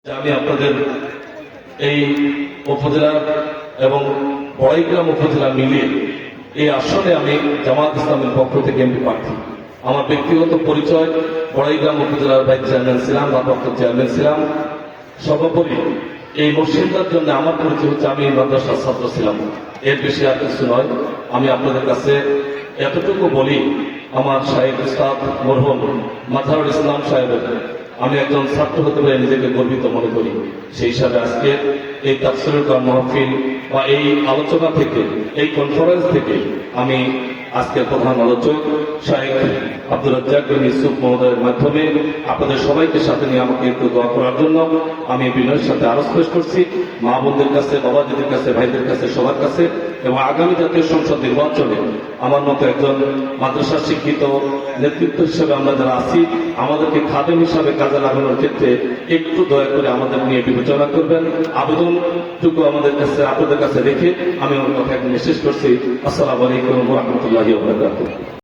আমি আপনাদের এই উপজেলা এবং বড়াইগ্রাম উপজেলা মিলিয়ে এই আসনে আমি জামাত ইসলামের পক্ষ থেকে এমপি প্রার্থী। আমার ব্যক্তিগত পরিচয় বড়াইগ্রাম উপজেলার ভাইস চেয়ারম্যান ছিলাম, ভারপ্রাপ্ত চেয়ারম্যান ছিলাম। সর্বোপরি এই মসজিদটার জন্য আমার পরিচয় হচ্ছে আমি মাদ্রাসার ছাত্র ছিলাম, এর বেশি আর কিছু নয়। আমি আপনাদের কাছে এতটুকু বলি, আমার সাহেব উস্তাদ মরহুম মাজহারুল ইসলাম সাহেবের আমি একজন ছাত্র হতে পেরে নিজেকে গর্বিত মনে করি। সেই হিসাবে আজকে এই তাফসীরুল কোরআন মাহফিল বা এই আলোচনা থেকে, এই কনফারেন্স থেকে আমি আজকের প্রধান আলোচক শাহেখ আব্দুর রাজ্জাক বিন ইউসুফ মহোদয়ের মাধ্যমে আপনাদের সবাইকে সাথে নিয়ে আমাকে একটু দোয়া করার জন্য আমি বিনয়ের সাথে আরজ পেশ করছি, মা বোনদের কাছে, বাবাজিদের কাছে, ভাইদের কাছে, সবার কাছে। এবং আগামী জাতীয় সংসদ নির্বাচনে আমার মতো একজন মাদ্রাসা শিক্ষিত নেতৃত্ব হিসেবে আমরা যারা আছি, আমাদেরকে খাদেম হিসাবে কাজে লাগানোর ক্ষেত্রে একটু দয়া করে আমাদের নিয়ে বিবেচনা করবেন। আবেদনটুকু আমাদের কাছে, আপনাদের কাছে রেখে আমি আমার কথা একদম শেষ করছি। আসসালামু আলাইকুম ওয়া রাহমাতুল্লাহি ওয়া বারাকাতুহু।